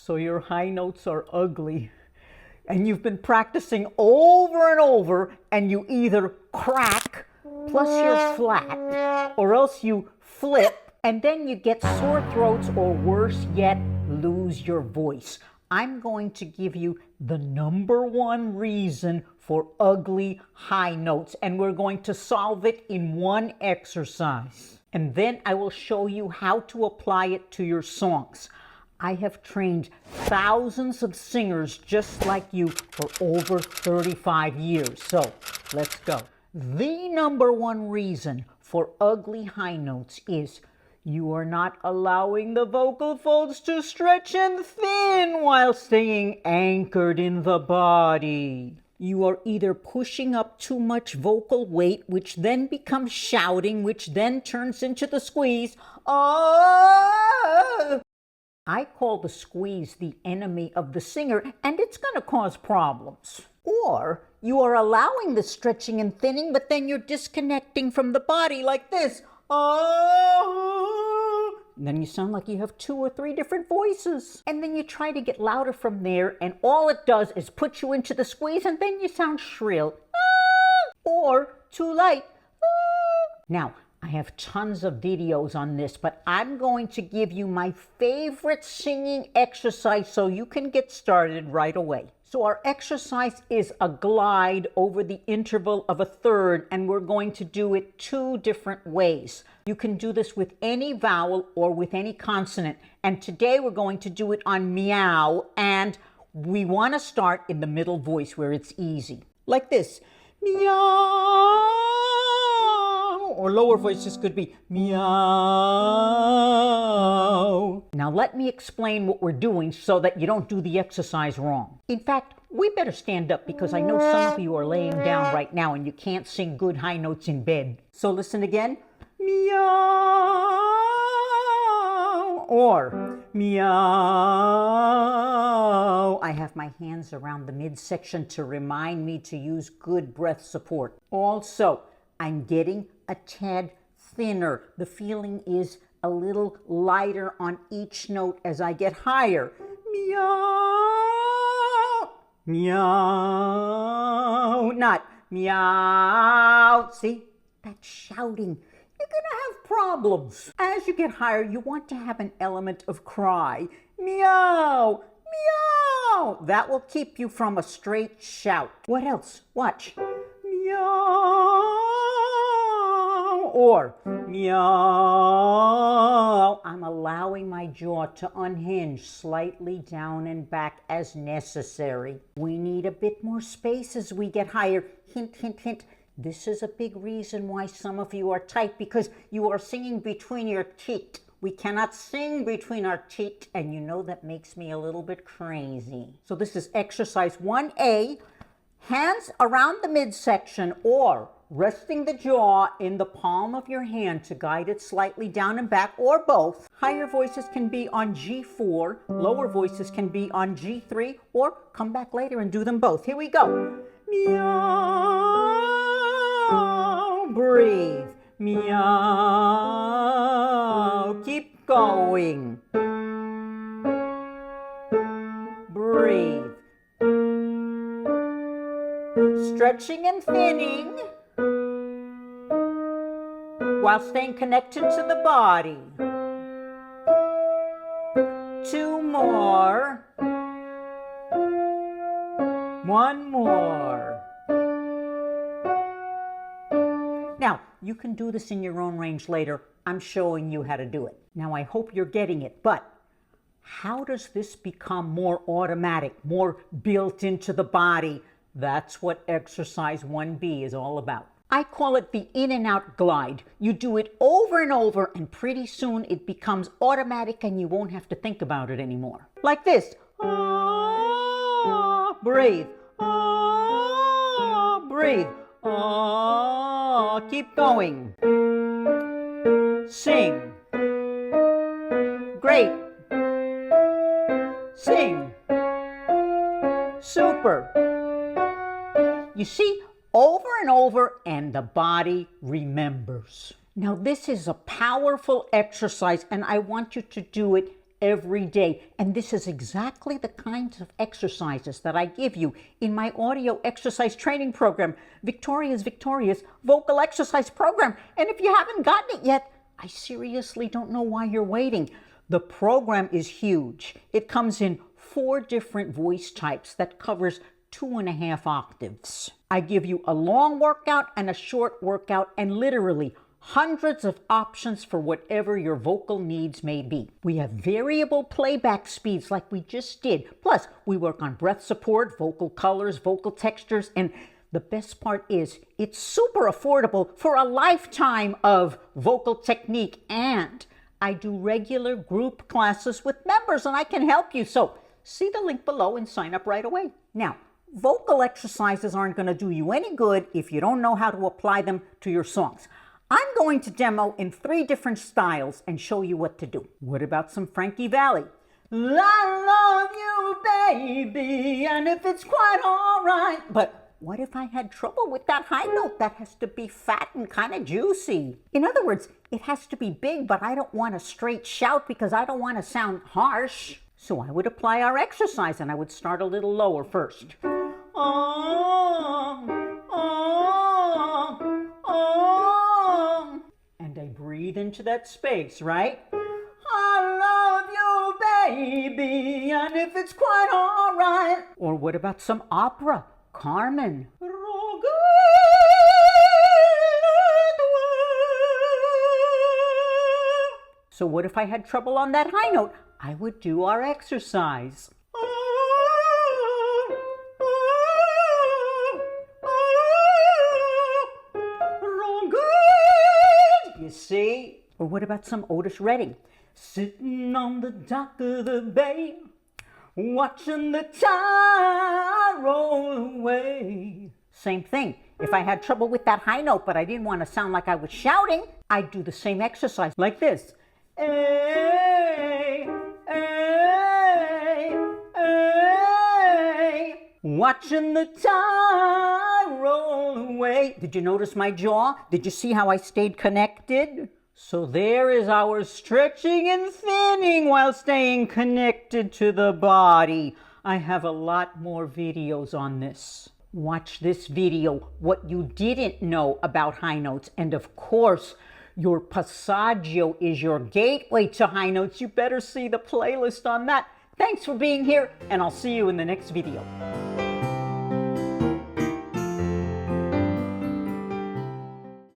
So your high notes are ugly. And you've been practicing over and over, and you either crack, plus you're flat, or else you flip, and then you get sore throats, or worse yet, lose your voice. I'm going to give you the #1 reason for ugly high notes, and we're going to solve it in one exercise. And then I will show you how to apply it to your songs. I have trained thousands of singers just like you for over 35 years. So let's go. The #1 reason for ugly high notes is you are not allowing the vocal folds to stretch and thin while staying anchored in the body. You are either pushing up too much vocal weight, which then becomes shouting, which then turns into the squeeze. Oh! I call the squeeze the enemy of the singer, and it's going to cause problems. Or you are allowing the stretching and thinning, but then you're disconnecting from the body like this. Oh! And then you sound like you have 2 or 3 different voices. And then you try to get louder from there, and all it does is put you into the squeeze, and then you sound shrill. Ah! Or too light. Ah! Now, I have tons of videos on this, but I'm going to give you my favorite singing exercise so you can get started right away. So our exercise is a glide over the interval of a third, and we're going to do it 2 different ways. You can do this with any vowel or with any consonant. And today we're going to do it on meow, and we want to start in the middle voice where it's easy. Like this. Meow. Or lower voices could be meow. Now let me explain what we're doing so that you don't do the exercise wrong. In fact, we better stand up because I know some of you are laying down right now and you can't sing good high notes in bed. So listen again. Meow. Or meow. I have my hands around the midsection to remind me to use good breath support. Also, I'm getting a tad thinner. The feeling is a little lighter on each note as I get higher. Meow, meow, not meow. See, that's shouting. You're gonna have problems. As you get higher, you want to have an element of cry. Meow, meow. That will keep you from a straight shout. What else? Watch. Meow. Or meow. I'm allowing my jaw to unhinge slightly down and back as necessary. We need a bit more space as we get higher. Hint, hint, hint. This is a big reason why some of you are tight, because you are singing between your teeth. We cannot sing between our teeth, and you know that makes me a little bit crazy. So this is exercise 1A. Hands around the midsection, or resting the jaw in the palm of your hand to guide it slightly down and back, or both. Higher voices can be on G4, lower voices can be on G3, or come back later and do them both. Here we go. Meow. Breathe. Meow. Keep going. Breathe. Stretching and thinning while staying connected to the body. 2 more. 1 more. Now, you can do this in your own range later. I'm showing you how to do it. Now, I hope you're getting it, but how does this become more automatic, more built into the body? That's what exercise 1B is all about. I call it the in and out glide. You do it over and over, and pretty soon it becomes automatic and you won't have to think about it anymore. Like this. Ah, breathe. Ah, breathe. Ah, keep going. Sing. Great. Sing. Super. You see, over and over, and the body remembers. Now, this is a powerful exercise, and I want you to do it every day. And this is exactly the kinds of exercises that I give you in my audio exercise training program, Victoria's Victorious Vocal Exercise Program. And if you haven't gotten it yet, I seriously don't know why you're waiting. The program is huge. It comes in 4 different voice types that covers 2.5 octaves. I give you a long workout and a short workout and literally hundreds of options for whatever your vocal needs may be. We have variable playback speeds like we just did. Plus, we work on breath support, vocal colors, vocal textures, and the best part is it's super affordable for a lifetime of vocal technique. And I do regular group classes with members and I can help you. So see the link below and sign up right away. Now, vocal exercises aren't going to do you any good if you don't know how to apply them to your songs. I'm going to demo in 3 different styles and show you what to do. What about some Frankie Valli? I love you, baby, and if it's quite all right. But what if I had trouble with that high note? That has to be fat and kind of juicy. In other words, it has to be big, but I don't want a straight shout because I don't want to sound harsh. So I would apply our exercise and I would start a little lower first. And I breathe into that space, right? I love you, baby, and if it's quite all right. Or what about some opera? Carmen. So what if I had trouble on that high note? I would do our exercise. You see? Or what about some Otis Redding? Sitting on the dock of the bay, watching the tide roll away. Same thing. If I had trouble with that high note, but I didn't want to sound like I was shouting, I'd do the same exercise like this. Hey, hey, hey, watching the tide roll away. Did you notice my jaw? Did you see how I stayed connected? So there is our stretching and thinning while staying connected to the body. I have a lot more videos on this. Watch this video, what you didn't know about high notes. And of course, your passaggio is your gateway to high notes. You better see the playlist on that. Thanks for being here, and I'll see you in the next video.